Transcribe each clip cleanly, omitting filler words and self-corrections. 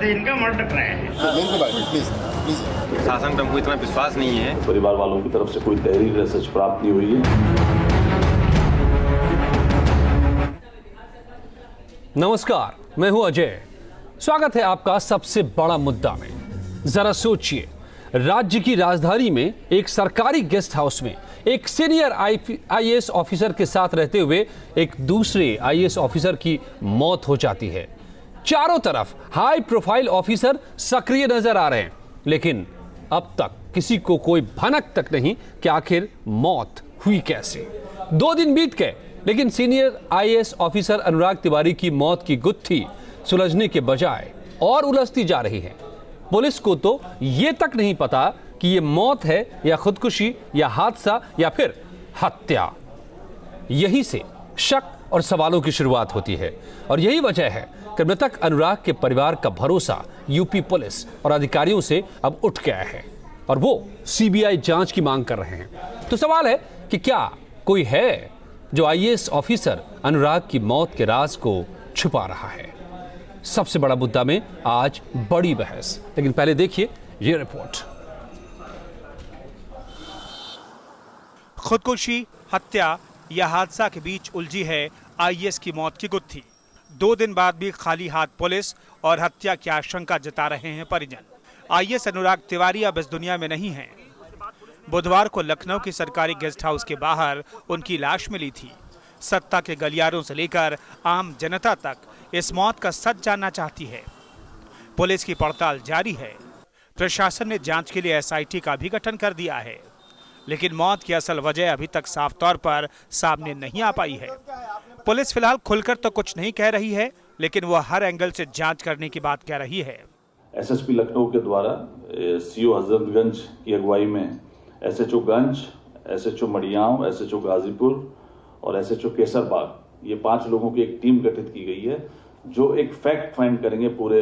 से इनका मर्डर है। शासन पे हमको इतना विश्वास नहीं है। परिवार वालों की तरफ से कोई तहरीर सच प्राप्त नहीं हुई है। नमस्कार, मैं हूं अजय। स्वागत है आपका सबसे बड़ा मुद्दा में। जरा सोचिए, राज्य की राजधानी में एक सरकारी गेस्ट हाउस में एक सीनियर आईएएस ऑफिसर के साथ रहते हुए एक दूसरे आईएएस ऑफिसर की मौत हो जाती है। चारों तरफ हाई प्रोफाइल ऑफिसर सक्रिय नजर आ रहे हैं, लेकिन अब तक किसी को कोई भनक तक नहीं कि आखिर मौत हुई कैसे। 2 दिन बीत गए, लेकिन सीनियर आईएएस ऑफिसर अनुराग तिवारी की मौत की गुत्थी सुलझने के बजाय और उलझती जा रही है। पुलिस को तो ये तक नहीं पता कि ये मौत है या खुदकुशी या हादसा या फिर हत्या। यही से शक और सवालों की शुरुआत होती है, और यही वजह है कि मृतक अनुराग के परिवार का भरोसा यूपी पुलिस और अधिकारियों से अब उठ गया है और वो सीबीआई जांच की मांग कर रहे हैं। तो सवाल है कि क्या कोई है जो आईएएस ऑफिसर अनुराग की मौत के राज को छुपा रहा है। सबसे बड़ा मुद्दा में आज बड़ी बहस, लेकिन पहले देखिए ये रिपोर्ट। खुदकुशी, हत्या या हादसा के बीच उलझी है आईएएस की मौत की गुत्थी। 2 दिन बाद भी खाली हाथ पुलिस और हत्या की आशंका जता रहे हैं परिजन। आईएएस अनुराग तिवारी अब इस दुनिया में नहीं हैं। बुधवार को लखनऊ की सरकारी गेस्ट हाउस के बाहर उनकी लाश मिली थी। सत्ता के गलियारों से लेकर आम जनता तक इस मौत का सच जानना चाहती है। पुलिस की पड़ताल जारी है। प्रशासन ने जांच के लिए एसआईटी का भी गठन कर दिया है, लेकिन मौत की असल वजह अभी तक साफ तौर पर सामने नहीं आ पाई है। पुलिस फिलहाल खुलकर तो कुछ नहीं कह रही है, लेकिन वो हर एंगल से जांच करने की बात कह रही है। एसएसपी लखनऊ के द्वारा सीओ हजरतगंज की अगुवाई में एसएचओ गंज, एसएचओ मडियाव, एसएचओ गाजीपुर और एसएचओ केसरबाग, ये 5 लोगों की एक टीम गठित की गई है जो एक फैक्ट फाइंड करेंगे। पूरे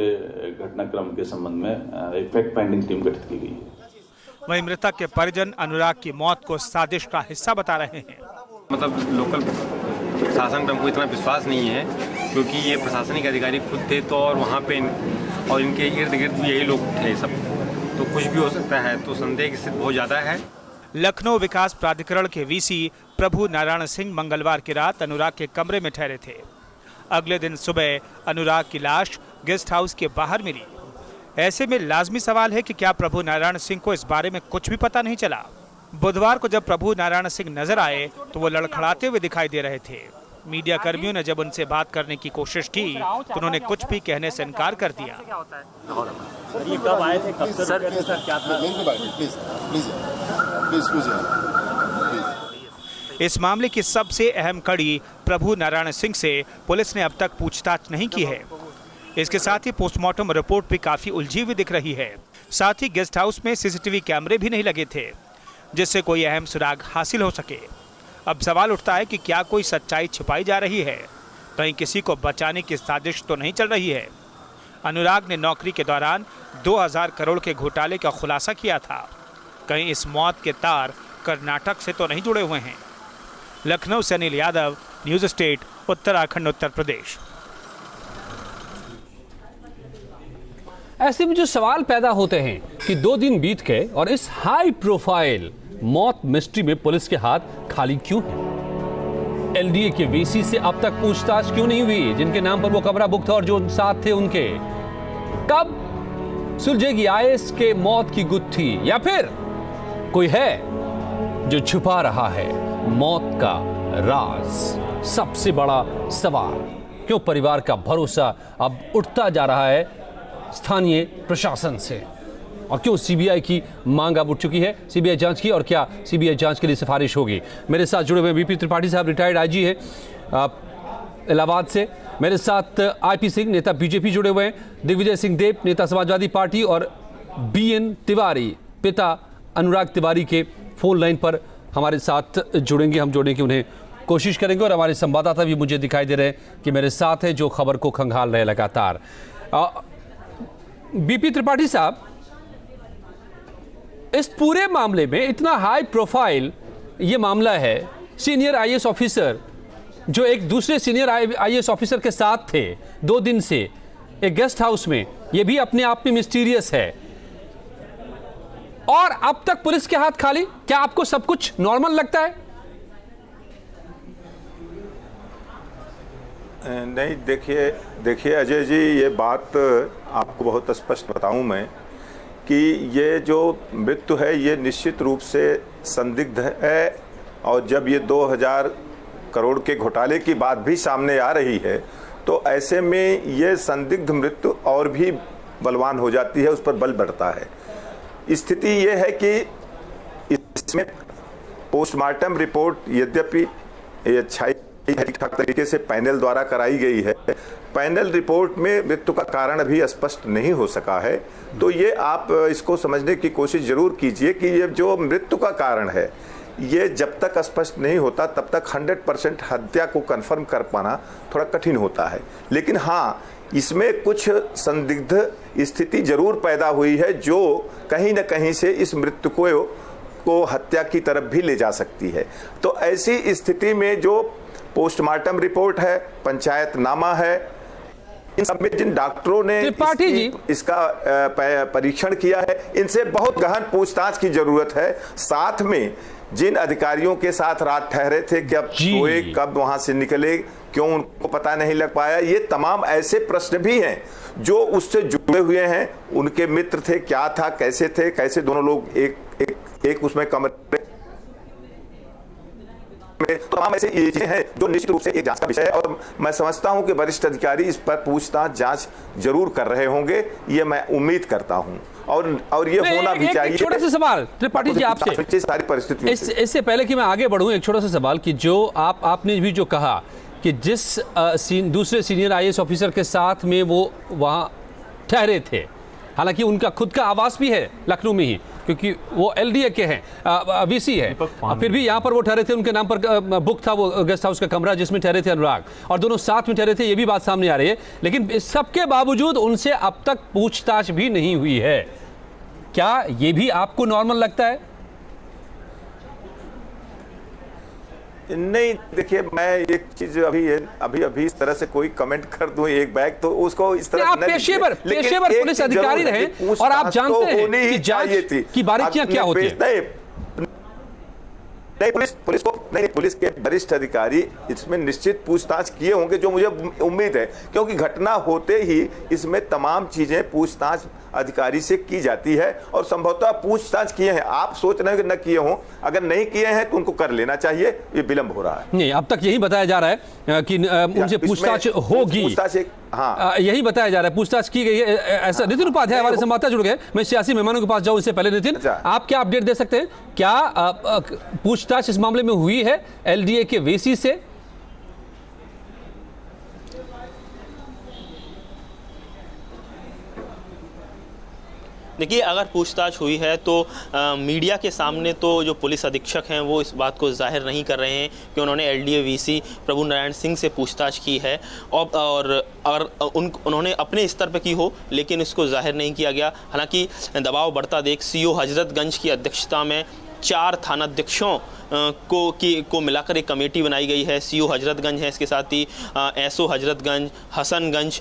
घटनाक्रम के संबंध में एक फैक्ट फाइंडिंग टीम गठित की गई है। वहीं मृतक के परिजन अनुराग की मौत को साजिश का हिस्सा बता रहे हैं। मतलब लोकल शासन पे हमको इतना विश्वास नहीं है, क्योंकि ये प्रशासनिक अधिकारी खुद थे तो, और वहाँ पे और इनके इर्द गिर्द भी यही लोग थे सब, तो कुछ भी हो सकता है। तो संदेह की स्थिति बहुत ज़्यादा है। लखनऊ विकास प्राधिकरण के वीसी प्रभु नारायण सिंह मंगलवार की रात अनुराग के कमरे में ठहरे थे। अगले दिन सुबह अनुराग की लाश गेस्ट हाउस के बाहर मिली। ऐसे में लाजमी सवाल है कि क्या प्रभु नारायण सिंह को इस बारे में कुछ भी पता नहीं चला। बुधवार को जब प्रभु नारायण सिंह नजर आए तो वो लड़खड़ाते हुए दिखाई दे रहे थे। मीडिया कर्मियों ने जब उनसे बात करने की कोशिश की तो उन्होंने कुछ भी कहने से इनकार कर दिया। ये कब आए थे, कब सर क्या था? इस मामले की सबसे अहम कड़ी प्रभु नारायण सिंह से पुलिस ने अब तक पूछताछ नहीं की है। इसके साथ ही पोस्टमार्टम रिपोर्ट भी काफी उलझी हुई दिख रही है। साथ ही गेस्ट हाउस में सीसीटीवी कैमरे भी नहीं लगे थे जिससे कोई अहम सुराग हासिल हो सके। अब सवाल उठता है कि क्या कोई सच्चाई छिपाई जा रही है, कहीं किसी को बचाने की साजिश तो नहीं चल रही है। अनुराग ने नौकरी के दौरान 2000 करोड़ के घोटाले का खुलासा किया था। कहीं इस मौत के तार कर्नाटक से तो नहीं जुड़े हुए हैं। लखनऊ से अनिल यादव, न्यूज स्टेट, उत्तराखंड, उत्तर प्रदेश। ऐसे में जो सवाल पैदा होते हैं कि 2 दिन बीत गए और इस हाई प्रोफाइल मौत मिस्ट्री में पुलिस के हाथ खाली क्यों हैं? एलडीए के वीसी से अब तक पूछताछ क्यों नहीं हुई, जिनके नाम पर वो कमरा बुक था और जो साथ थे उनके? कब सुलझेगी आईएएस के मौत की गुत्थी, या फिर कोई है जो छुपा रहा है मौत का राज? सबसे बड़ा सवाल। क्यों परिवार का भरोसा अब उठता जा रहा है स्थानीय प्रशासन से, और क्यों सीबीआई की मांग अब उठ चुकी है? सीबीआई जांच की, और क्या सीबीआई जांच के लिए सिफारिश होगी? मेरे साथ जुड़े हुए बीपी त्रिपाठी साहब, रिटायर्ड आईजी है इलाहाबाद से। मेरे साथ आईपी सिंह, नेता बीजेपी, जुड़े हुए हैं। दिग्विजय सिंह देव, नेता समाजवादी पार्टी, और बीएन तिवारी, पिता अनुराग तिवारी के फोन लाइन पर हमारे साथ जुड़ेंगे। हम जोड़ने की उन्हें कोशिश करेंगे, और हमारे संवाददाता भी मुझे दिखाई दे रहे हैं कि मेरे साथ हैं, जो खबर को खंगाल रहे लगातार। बीपी त्रिपाठी साहब, इस पूरे मामले में इतना हाई प्रोफाइल ये मामला है, सीनियर आईएएस ऑफिसर जो एक दूसरे सीनियर आईएएस ऑफिसर के साथ थे 2 दिन से एक गेस्ट हाउस में, ये भी अपने आप में मिस्टीरियस है। और अब तक पुलिस के हाथ खाली। क्या आपको सब कुछ नॉर्मल लगता है? नहीं, देखिए अजय जी, ये बात आपको बहुत स्पष्ट बताऊं मैं कि ये जो मृत्यु है ये निश्चित रूप से संदिग्ध है। और जब ये 2000 करोड़ के घोटाले की बात भी सामने आ रही है तो ऐसे में ये संदिग्ध मृत्यु और भी बलवान हो जाती है, उस पर बल बढ़ता है। स्थिति ये है कि इसमें पोस्टमार्टम रिपोर्ट यद्यपि ये ठीक ठाक तरीके से पैनल द्वारा कराई गई है, पैनल रिपोर्ट में मृत्यु का कारण अभी स्पष्ट नहीं हो सका है। तो ये आप इसको समझने की कोशिश जरूर कीजिए कि ये जो मृत्यु का कारण है ये जब तक स्पष्ट नहीं होता तब तक 100% हत्या को कंफर्म कर पाना थोड़ा कठिन होता है। लेकिन हाँ, इसमें कुछ संदिग्ध स्थिति जरूर पैदा हुई है जो कहीं न कहीं से इस मृत्यु को हत्या की तरफ भी ले जा सकती है। तो ऐसी स्थिति में जो पोस्टमार्टम रिपोर्ट है, पंचायतनामा है, इन सब में जिन डॉक्टरों ने इसका परीक्षण किया है, इनसे बहुत गहन पूछताछ की जरूरत है। साथ में जिन अधिकारियों के साथ रात ठहरे थे, कब सोए, कब वहां से निकले, क्यों उनको पता नहीं लग पाया, ये तमाम ऐसे प्रश्न भी हैं जो उससे जुड़े हुए हैं। उनके मित्र थे, क्या था, कैसे थे, कैसे दोनों लोग एक उसमें कमरे में, तमाम ऐसे चीजें हैं जो निश्चित रूप से एक जांच का विषय है। और मैं समझता हूं कि वरिष्ठ अधिकारी इस पर पूछताछ जांच जरूर कर रहे होंगे, ये मैं उम्मीद करता हूं। और ये होना भी चाहिए। एक छोटा सा सवाल त्रिपाठी जी आपसे, सारी परिस्थितियों इससे पहले कि मैं आगे बढ़ूं, एक छोटा सा सवाल कि जो आपने भी जो कहा कि जिस दूसरे सीनियर IAS ऑफिसर के साथ में वो वहां ठहरे थे, हालांकि उनका खुद का आवास भी है लखनऊ में ही, क्योंकि वो LDA के हैं, VC है, फिर भी यहाँ पर वो ठहरे थे, उनके नाम पर बुक था वो गेस्ट हाउस का कमरा जिसमें ठहरे थे अनुराग, और दोनों साथ में ठहरे थे, ये भी बात सामने आ रही है। लेकिन इस सबके बावजूद उनसे अब तक पूछताछ भी नहीं हुई है। क्या ये भी आपको नॉर्मल लगता है? नहीं, देखिए, मैं एक चीज अभी इस तरह से कोई कमेंट कर दूं एक बैग, तो उसको इस तरह आप पेशेवर पुलिस अधिकारी रहे और आप जानते हैं कि जांच की बारीकियां क्या होती है। नहीं, पुलिस के वरिष्ठ अधिकारी इसमें निश्चित पूछताछ किए होंगे, जो मुझे उम्मीद है, क्योंकि घटना होते ही इसमें तमाम चीजें पूछताछ अधिकारी से की जाती है और संभवतः पूछताछ किए हैं। आप सोच रहे हैं कि न किए हों, अगर नहीं किए हैं तो उनको कर लेना चाहिए। ये विलंब हो रहा है। नहीं, अब तक यही बताया जा रहा है कि उनसे पूछताछ होगी, यही बताया जा रहा है, पूछताछ की गई है ऐसा। नितिन उपाध्याय हमारे संवाददाता जुड़ गए, मैं सियासी मेहमानों के पास जाऊं इससे पहले। नितिन, आप क्या अपडेट दे सकते हैं? क्या पूछताछ इस मामले में हुई है LDA के VC से? देखिए, अगर पूछताछ हुई है तो मीडिया के सामने तो जो पुलिस अधीक्षक हैं वो इस बात को जाहिर नहीं कर रहे हैं कि उन्होंने LDA VC प्रभु नारायण सिंह से पूछताछ की है, और उन्होंने अपने स्तर पर की हो, लेकिन इसको जाहिर नहीं किया गया। हालांकि दबाव बढ़ता देख CO हजरतगंज की अध्यक्षता में 4 थानाध्यक्षों को मिलाकर एक कमेटी बनाई गई है। CO हजरतगंज है, इसके साथ ही SO हजरतगंज, हसनगंज,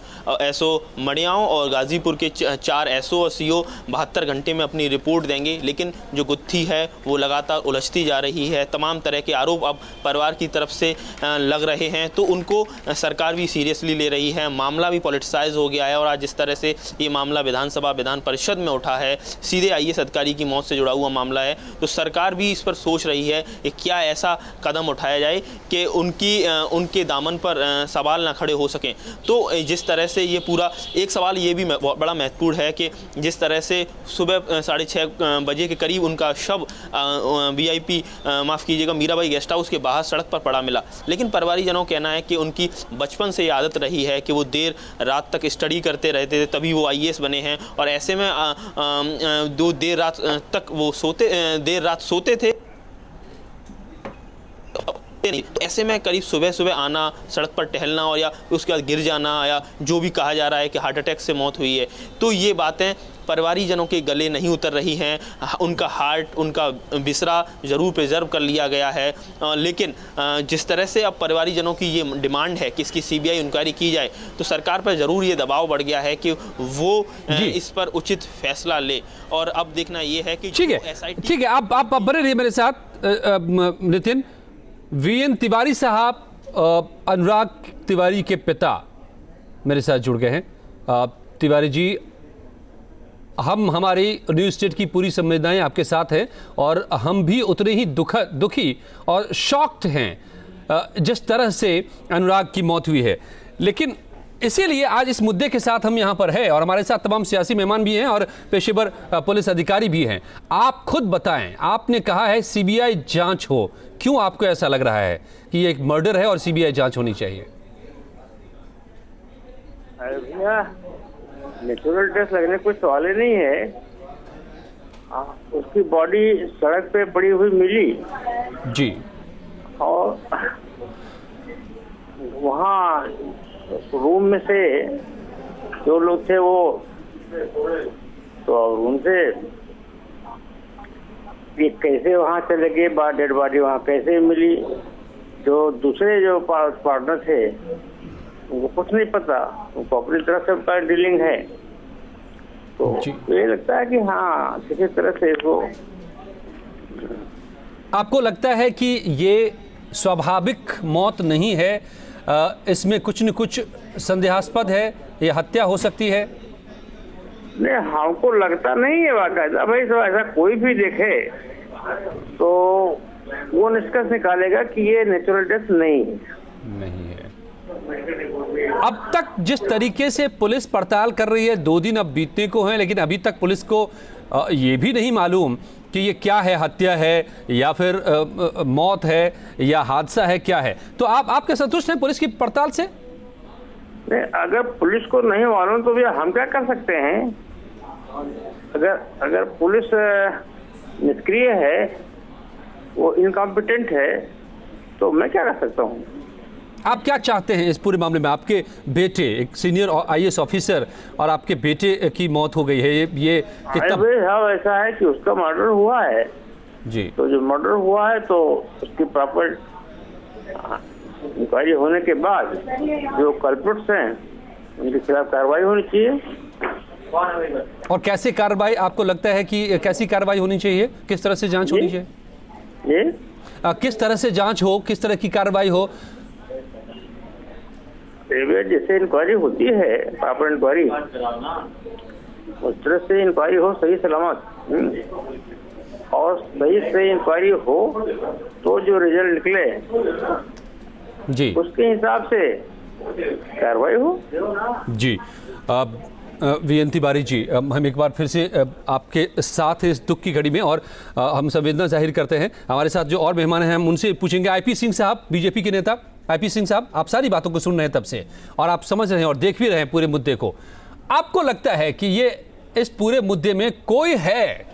SO मड़ियाँव और गाज़ीपुर के 4 SO और CO 72 घंटे में अपनी रिपोर्ट देंगे। लेकिन जो गुत्थी है वो लगातार उलझती जा रही है। तमाम तरह के आरोप अब परिवार की तरफ से लग रहे हैं, तो उनको सरकार भी सीरियसली ले रही है। मामला भी पॉलिटिसाइज हो गया है, और आज जिस तरह से ये मामला विधान परिषद में उठा है, सीधे IAS अधिकारी की मौत से जुड़ा हुआ मामला है, तो सरकार भी इस पर सोच रही है कि क्या ऐसा कदम उठाया जाए कि उनके दामन पर सवाल ना खड़े हो सकें। तो जिस तरह से ये पूरा एक सवाल ये भी बड़ा महत्वपूर्ण है कि जिस तरह से सुबह 6:30 बजे के करीब उनका शव VIP माफ़ कीजिएगा मीराबाई गेस्ट हाउस के बाहर सड़क पर पड़ा मिला। लेकिन परिवारीजनों का कहना है कि उनकी बचपन से ये आदत रही है कि वो देर रात तक स्टडी करते रहते थे, तभी वो IAS बने हैं, और ऐसे में देर रात तक वो देर रात सोते थे। तो ऐसे में करीब सुबह आना, सड़क पर टहलना, और या उसके बाद गिर जाना, या जो भी कहा जा रहा है कि हार्ट अटैक से मौत हुई है, तो ये बातें परिवारीजनों के गले नहीं उतर रही हैं। उनका हार्ट, उनका बिसरा ज़रूर प्रिजर्व कर लिया गया है, लेकिन जिस तरह से अब परिवारीजनों की ये डिमांड है कि इसकी सीबीआई इंक्वायरी की जाए, तो सरकार पर ज़रूर ये दबाव बढ़ गया है कि वो इस पर उचित फैसला ले। और अब देखना ये है कि ठीक है, आप बने रहिए मेरे साथ। नितिन, वीएन तिवारी साहब, अनुराग तिवारी के पिता मेरे साथ जुड़ गए हैं। तिवारी जी, हमारी न्यूज़ स्टेट की पूरी संवेदनाएं आपके साथ हैं और हम भी उतने ही दुखी और शॉक्ड हैं जिस तरह से अनुराग की मौत हुई है। लेकिन इसीलिए आज इस मुद्दे के साथ हम यहाँ पर हैं और हमारे साथ तमाम सियासी मेहमान भी हैं और पेशेवर पुलिस अधिकारी भी हैं। आप खुद बताएं, आपने कहा है सीबीआई जांच हो, क्यों आपको ऐसा लग रहा है कि ये एक मर्डर है और सीबीआई जांच होनी चाहिए? भैया, नेचुरल डेथ लगने कोई सवाल ही नहीं है। उसकी बॉडी सड़क पे पड़ी हुई मिली जी, और वहाँ रूम में से जो लोग थे वो तो उनसे कैसे वहाँ चले गए, डेड बॉडी वहाँ कैसे मिली। जो दूसरे जो पार्टनर थे उनको कुछ नहीं पता, उनको अपनी तरफ से उनका डीलिंग है। तो ये लगता है कि हाँ, किसी तरह से इसको। आपको लगता है कि ये स्वाभाविक मौत नहीं है, इसमें कुछ न कुछ संदेहास्पद है, ये हत्या हो सकती है? नहीं, हमको लगता नहीं है वाकई भाई। तो ऐसा कोई भी देखे तो वो निष्कर्ष निकालेगा कि ये नेचुरल डेथ नहीं है। अब तक जिस तरीके से पुलिस पड़ताल कर रही है, 2 दिन अब बीतने को हैं, लेकिन अभी तक पुलिस को ये भी नहीं मालूम कि ये क्या है, हत्या है या फिर मौत है या हादसा है, क्या है। तो आपके संतुष्ट हैं पुलिस की पड़ताल से? नहीं, अगर पुलिस को नहीं मालूम तो भैया हम क्या कर सकते हैं? अगर पुलिस निष्क्रिय है, वो इनकॉम्पिटेंट है, तो मैं क्या कर सकता हूँ? आप क्या चाहते हैं इस पूरे मामले में? आपके बेटे, एक सीनियर आईएएस ऑफिसर, और आपके बेटे की मौत हो गई है, ये कितना? हाँ, ऐसा है कि उसका मर्डर हुआ है जी। तो जो मर्डर हुआ है तो उसकी प्रॉपर इंक्वायरी होने के बाद जो कल्प्रिट्स हैं उनके खिलाफ कार्रवाई होनी चाहिए। और कैसे कार्रवाई आपको लगता है कि कैसी कार्रवाई होनी चाहिए? किस तरह से जांच होनी चाहिए? किस तरह से जांच हो, किस तरह की कार्रवाई हो? जैसे इंक्वायरी होती है, प्रॉपर इंक्वायरी, उस तरह से इंक्वायरी हो, सही सलामत, और सही से इंक्वायरी हो तो जो रिजल्ट निकले जी, उसके हिसाब से कार्रवाई हो जी। वीएन तिवारी जी, हम एक बार फिर से आपके साथ इस दुख की घड़ी में, और हम संवेदना जाहिर करते हैं। हमारे साथ जो और मेहमान हैं हम उनसे पूछेंगे। आईपी सिंह साहब, बीजेपी के नेता आईपी सिंह साहब, आप सारी बातों को सुन रहे हैं तब से और आप समझ रहे हैं और देख भी रहे हैं पूरे मुद्दे को। आपको लगता है कि ये इस पूरे मुद्दे में कोई है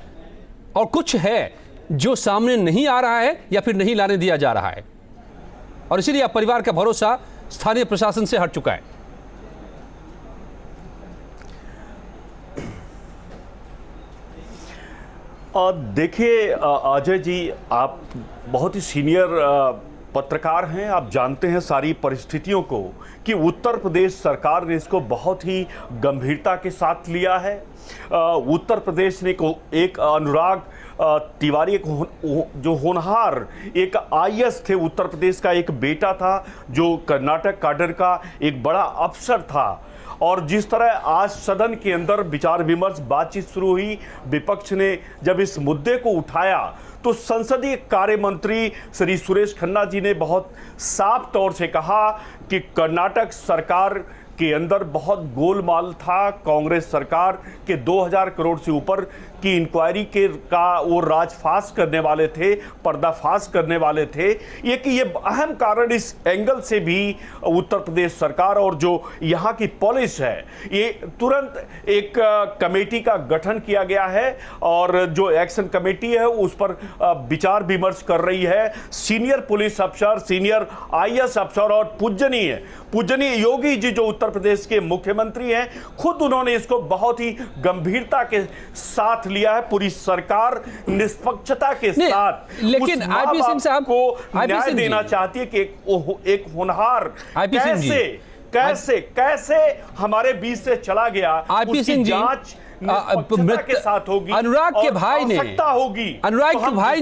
और कुछ है जो सामने नहीं आ रहा है या फिर नहीं लाने दिया जा रहा है, और इसीलिए अब परिवार का भरोसा स्थानीय प्रशासन से हट चुका है? देखिए अजय जी, आप बहुत ही सीनियर पत्रकार हैं, आप जानते हैं सारी परिस्थितियों को कि उत्तर प्रदेश सरकार ने इसको बहुत ही गंभीरता के साथ लिया है। उत्तर प्रदेश ने एक अनुराग तिवारी, जो होनहार एक आईएएस थे, उत्तर प्रदेश का एक बेटा था जो कर्नाटक काडर का एक बड़ा अफसर था। और जिस तरह आज सदन के अंदर विचार विमर्श, बातचीत शुरू हुई, विपक्ष ने जब इस मुद्दे को उठाया तो संसदीय कार्य मंत्री श्री सुरेश खन्ना जी ने बहुत साफ तौर से कहा कि कर्नाटक सरकार के अंदर बहुत गोलमाल था। कांग्रेस सरकार के 2000 करोड़ से ऊपर की इंक्वायरी के का वो राजफाश करने वाले थे, पर्दाफाश करने वाले थे। ये अहम कारण इस एंगल से भी उत्तर प्रदेश सरकार और जो यहाँ की पुलिस है, ये तुरंत एक कमेटी का गठन किया गया है और जो एक्शन कमेटी है उस पर विचार विमर्श कर रही है। सीनियर पुलिस अफसर, सीनियर आईएएस अफसर और पूजनीय योगी जी जो उत्तर प्रदेश के मुख्यमंत्री हैं, खुद उन्होंने इसको बहुत ही गंभीरता के साथ लिया है। पूरी सरकार निष्पक्षता के साथ लेकिन आईपी सिंह साहब को न्याय देना चाहती है कि एक होनहार कैसे हमारे बीच से चला गया, आईपी सिंह जी जांच के साथ होगी। अनुराग के भाई ने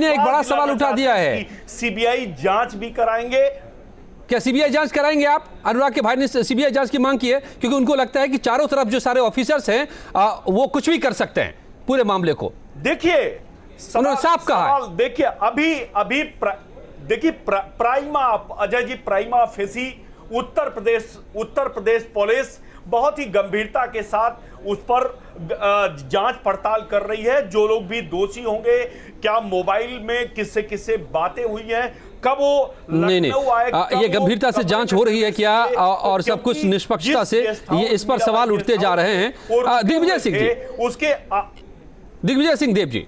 एक बड़ा सवाल उठा दिया है, सीबीआई जांच भी कराएंगे। क्या सीबीआई जांच कराएंगे आप? अनुराग के भाई ने सीबीआई जांच की मांग की है क्योंकि उनको लगता है कि चारों तरफ जो सारे ऑफिसर्स हैं वो कुछ भी कर सकते हैं पूरे मामले को। देखिए उन्होंने साफ कहा है। देखिए अभी देखिए Ajay ji, prima facie Uttar Pradesh police बहुत ही गंभीरता के साथ उस पर जांच पड़ताल कर रही है। जो लोग भी दोषी होंगे, क्या मोबाइल में किससे बातें हुई हैं, कब वो लखनऊ आए, ये गंभीरता से जांच हो रही है क्या और सब कुछ निष्पक्षता से, ये इस पर सवाल उठते जा रहे हैं। दिग्विजय सिंह जी, दिग्विजय सिंह देव जी,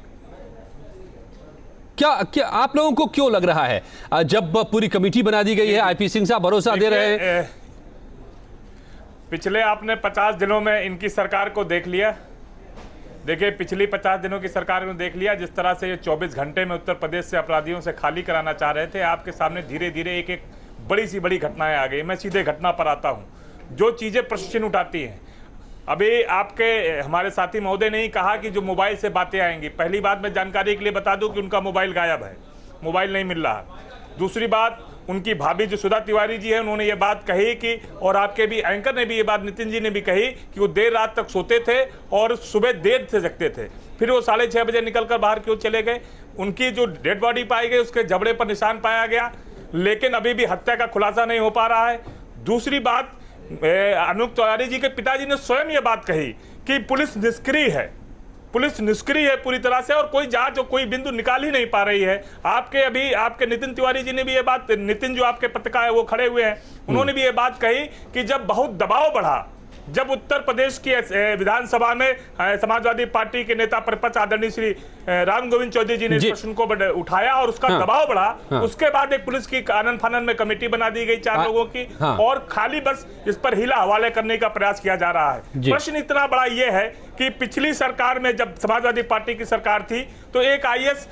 क्या आप लोगों को क्यों लग रहा है जब पूरी कमेटी बना दी गई है, आईपी सिंह साहब भरोसा दे रहे हैं? पिछले आपने 50 दिनों में इनकी सरकार को देख लिया। देखिए पिछली 50 दिनों की सरकार ने देख लिया जिस तरह से ये 24 घंटे में उत्तर प्रदेश से अपराधियों से खाली कराना चाह रहे थे। आपके सामने धीरे धीरे एक बड़ी सी बड़ी घटनाएं आ गई। मैं सीधे घटना पर आता हूं। जो चीजें प्रश्न उठाती हैं, अभी आपके हमारे साथी महोदय ने ही कहा कि जो मोबाइल से बातें आएंगी। पहली बात मैं जानकारी के लिए बता दूं कि उनका मोबाइल गायब है, मोबाइल नहीं मिल रहा। दूसरी बात, उनकी भाभी जो सुधा तिवारी जी है, उन्होंने ये बात कही कि, और आपके भी एंकर ने भी ये बात, नितिन जी ने भी कही कि वो देर रात तक सोते थे और सुबह देर से जगते थे। फिर वो 6:30 बजे निकलकर बाहर क्यों चले गए? उनकी जो डेड बॉडी पाई गई उसके जबड़े पर निशान पाया गया, लेकिन अभी भी हत्या का खुलासा नहीं हो पा रहा है। दूसरी बात, अनूप तिवारी जी के पिताजी ने स्वयं ये बात कही कि पुलिस निष्क्रिय है, पुलिस निष्क्रिय है पूरी तरह से और कोई जांच और कोई बिंदु निकाल ही नहीं पा रही है। आपके नितिन तिवारी जी ने भी ये बात, नितिन जो आपके पत्रकार है वो खड़े हुए हैं, उन्होंने भी ये बात कही कि जब बहुत दबाव बढ़ा, जब उत्तर प्रदेश की विधानसभा में समाजवादी पार्टी के नेता प्रतिपक्ष आदरणीय श्री राम गोविंद चौधरी जी ने इस प्रश्न को उठाया और उसका दबाव बढ़ा, उसके बाद एक पुलिस की आनन फानन में कमेटी बना दी गई 4 लोगों की और खाली बस इस पर हिला हवाले करने का प्रयास किया जा रहा है। प्रश्न इतना बड़ा ये है कि पिछली सरकार में जब समाजवादी पार्टी की सरकार थी तो एक आईएएस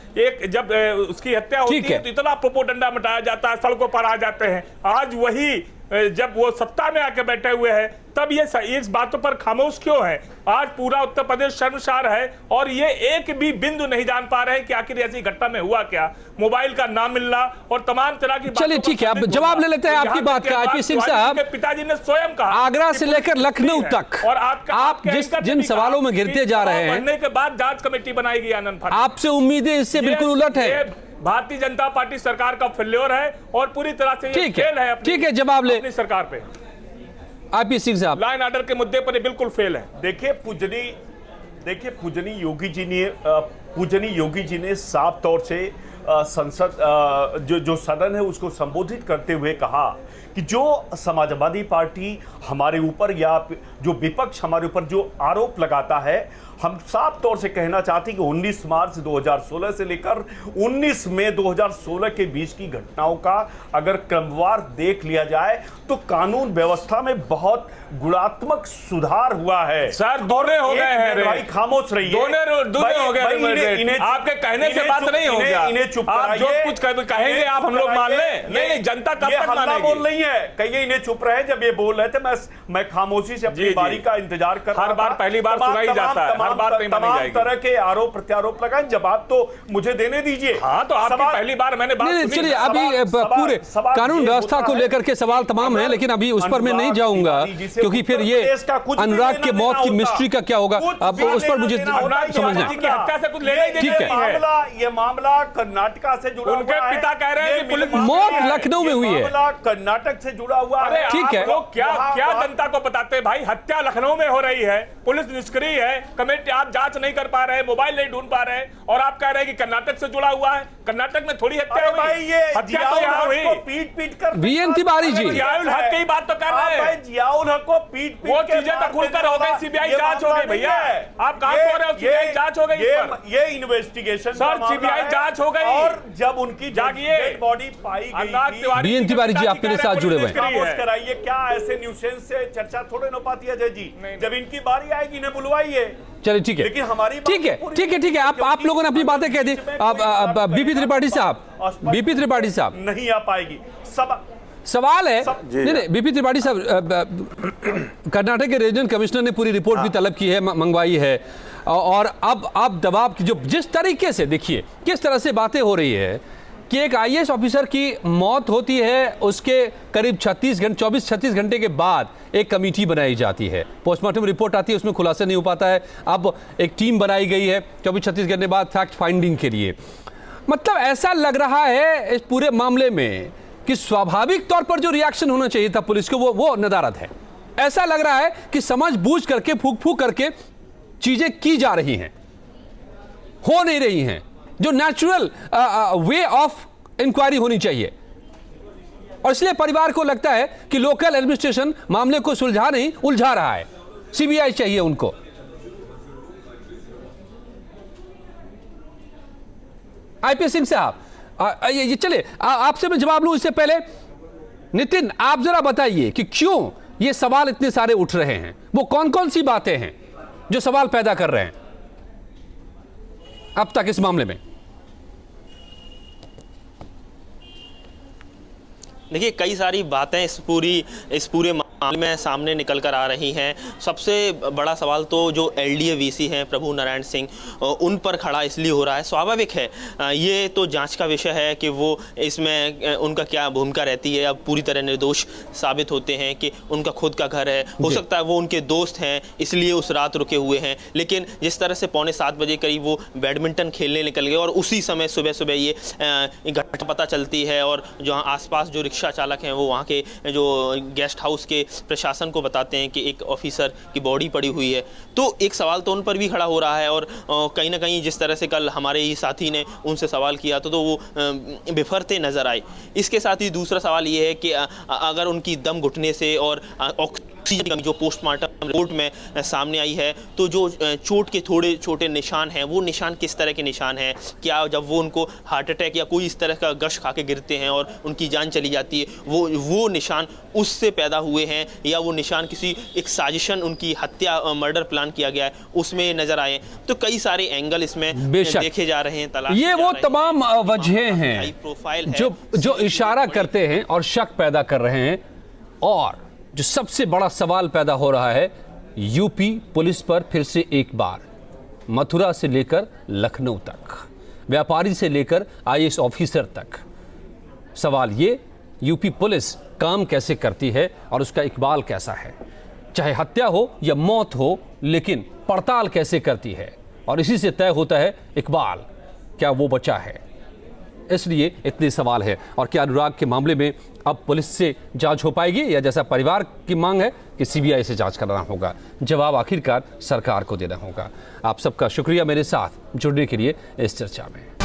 जब उसकी हत्या होती है तो इतना प्रोपोगंडा मचाया जाता है, सड़कों पर आ जाते हैं। आज वही जब वो सत्ता में आके बैठे हुए हैं तब ये इस बातों पर खामोश क्यों है? आज पूरा उत्तर प्रदेश शर्मसार है और ये एक भी बिंदु नहीं जान पा रहे हैं कि आखिर ऐसी घटना में हुआ क्या। मोबाइल का नाम मिलना और तमाम तरह की, चलिए ठीक है, अब जवाब ले लेते हैं आपकी बात का। आईपी सिंह साहब, पिताजी ने स्वयं कहा आगरा से लेकर लखनऊ तक और आप जिन सवालों में घिरते जा रहे हैं, बनने के बाद जांच कमेटी बनाएगी आनंद फानन, आपसे उम्मीदें इससे बिल्कुल उलट है। भारतीय जनता पार्टी सरकार का फेल्योर है और पूरी तरह से ये फेल है। ठीक है, जवाब ले अपनी सरकार पे। आईपी सिंह साहब, लॉ एंड ऑर्डर के मुद्दे पर ये बिल्कुल फेल है। देखिए पूजनीय योगी जी ने साफ तौर से संसद जो सदन है उसको संबोधित करते हुए कहा कि जो समाजवादी पार्टी हमारे ऊपर या जो विपक्ष हमारे ऊपर जो आरोप लगाता है, हम साफ तौर से कहना चाहते हैं कि 19 मार्च 2016 से लेकर 19 मई 2016 के बीच की घटनाओं का अगर क्रमवार देख लिया जाए तो कानून व्यवस्था में बहुत गुणात्मक सुधार हुआ है। सर दोने हो गए हैं, भाई खामोश रहिए, दोने हो गए। आपके कहने से बात नहीं होगी, इन्हें चुप आप जो कुछ कहेंगे आप हम लोग मान लें। नहीं, जनता कब तक मानेगी? बोल रही है, कहिए इन्हें चुप रहे। जब ये बोल रहे थे मैं खामोशी से अपनी बारी का इंतजार कर रहा था। हर बार पहली बार सुनाई जाता है, हर बात नहीं मानी जाएगी। तमाम तरह के आरोप प्रत्यारोप लगाएं, जवाब तो मुझे देने दीजिए। हाँ, तो आपकी पहली बार मैंने बात सुनी। चलिए, अभी पूरे कानून व्यवस्था को लेकर के सवाल तमाम हैं, लेकिन अभी उस पर मैं नहीं जाऊंगा क्योंकि फिर ये अनुराग के मौत की मिस्ट्री का क्या होगा, अब उस पर मुझे समझना है। ठीक है, ये मामला कर्नाटका से जुड़ा, उनके पिता कह रहे हैं कि पुलिस मौत लखनऊ में हुई है, कर्नाटक से जुड़ा हुआ है। ठीक है, क्या जनता को बताते हैं भाई? हत्या लखनऊ में हो रही है, पुलिस निष्क्रिय है, कमेटी आप जांच नहीं कर पा रहे हैं, मोबाइल नहीं ढूंढ पा रहे हैं, और आप कह रहे हैं कि कर्नाटक से जुड़ा हुआ है। कर्नाटक में थोड़ी हत्या हुई, भाई ये हत्या तो यहाँ हुई। पीट कर वीएन तिवारी जी, जियाउल हक की बात तो कर रहे हैं। जियाउल हक को पीट वो चीजें तो खुलकर हो गई, सीबीआई जांच हो गई भैया। आप कहां सो रहे हो? सीबीआई जांच हो गई, ये इन्वेस्टिगेशन सर, सीबीआई जांच हो गई। और जब उनकी जागिए, डेड बॉडी पाई गई, वीएन तिवारी जी आप मेरे साथ जुड़े हुए हैं। कराइए, क्या ऐसे न्यूसेंस से चर्चा थोड़े न पाती है अजय जी? जब इनकी बारी आएगी इन्हें बुलवाइए। चलिए ठीक है, लेकिन हमारी ठीक है आप लोगों ने अपनी बातें कह दी। बीपी त्रिपाठी साहब नहीं आ पाएगी। सवाल है, नहीं बीपी त्रिपाठी साहब, कर्नाटक के रीजनल कमिश्नर ने पूरी रिपोर्ट भी तलब की है, मंगवाई है, और अब दबाव की जो जिस तरीके से देखिए किस तरह से बातें हो रही है कि एक आईएएस ऑफिसर की मौत होती है, उसके करीब 24-36 घंटे के बाद एक कमेटी बनाई जाती है, पोस्टमार्टम रिपोर्ट आती है, उसमें खुलासा नहीं हो पाता है। अब एक टीम बनाई गई है 24-36 घंटे बाद फैक्ट फाइंडिंग के लिए। मतलब ऐसा लग रहा है इस पूरे मामले में कि स्वाभाविक तौर पर जो रिएक्शन होना चाहिए था पुलिस को वो नदारद है। ऐसा लग रहा है कि समझ बूझ करके फूक करके चीजें की जा रही हैं, हो नहीं रही हैं जो नेचुरल वे ऑफ इंक्वायरी होनी चाहिए। और इसलिए परिवार को लगता है कि लोकल एडमिनिस्ट्रेशन मामले को सुलझा नहीं, उलझा रहा है। सीबीआई चाहिए उनको। आईपीएस सिंह साहब, ये चले आपसे मैं जवाब लूं, इससे पहले नितिन आप जरा बताइए कि क्यों ये सवाल इतने सारे उठ रहे हैं, वो कौन कौन सी बातें हैं जो सवाल पैदा कर रहे हैं अब तक इस मामले में? देखिए, कई सारी बातें इस पूरे मामले में सामने निकल कर आ रही हैं। सबसे बड़ा सवाल तो जो एलडीए वीसी हैं प्रभु नारायण सिंह, उन पर खड़ा इसलिए हो रहा है। स्वाभाविक है, ये तो जांच का विषय है कि वो इसमें उनका क्या भूमिका रहती है। अब पूरी तरह निर्दोष साबित होते हैं कि उनका खुद का घर है, हो सकता है वो उनके दोस्त हैं इसलिए उस रात रुके हुए हैं, लेकिन जिस तरह से 6:45 बजे करीब वो बैडमिंटन खेलने निकल गए और उसी समय सुबह ये घटना पता चलती है, और जहाँ आसपास जो रिक्शा चालक हैं वो वहाँ के जो गेस्ट हाउस के प्रशासन को बताते हैं कि एक ऑफिसर की बॉडी पड़ी हुई है। तो एक सवाल तो उन पर भी खड़ा हो रहा है, और कहीं ना कहीं जिस तरह से कल हमारे ही साथी ने उनसे सवाल किया तो वो बिफरते नजर आए। इसके साथ ही दूसरा सवाल ये है कि अगर उनकी दम घुटने से और जो पोस्टमार्टम रिपोर्ट में सामने आई है, तो जो चोट के थोड़े छोटे निशान हैं, वो निशान किस तरह के निशान हैं? क्या जब वो उनको हार्ट अटैक या कोई इस तरह का गश खा के गिरते हैं और उनकी जान चली जाती है, वो निशान उससे पैदा हुए हैं, या वो निशान किसी एक साजिशन, उनकी हत्या, मर्डर प्लान किया गया है, उसमें नजर आए? तो कई सारे एंगल इसमें देखे जा रहे हैं। ये वो तमाम वजहें हैं जो इशारा करते हैं और शक पैदा कर रहे हैं। और जो सबसे बड़ा सवाल पैदा हो रहा है, यूपी पुलिस पर फिर से एक बार, मथुरा से लेकर लखनऊ तक, व्यापारी से लेकर आईएएस ऑफिसर तक, सवाल ये यूपी पुलिस काम कैसे करती है और उसका इकबाल कैसा है। चाहे हत्या हो या मौत हो, लेकिन पड़ताल कैसे करती है, और इसी से तय होता है इकबाल, क्या वो बचा है। इसलिए इतने सवाल है। और क्या अनुराग के मामले में अब पुलिस से जांच हो पाएगी, या जैसा परिवार की मांग है कि सीबीआई से जांच कराना होगा? जवाब आखिरकार सरकार को देना होगा। आप सबका शुक्रिया मेरे साथ जुड़ने के लिए इस चर्चा में।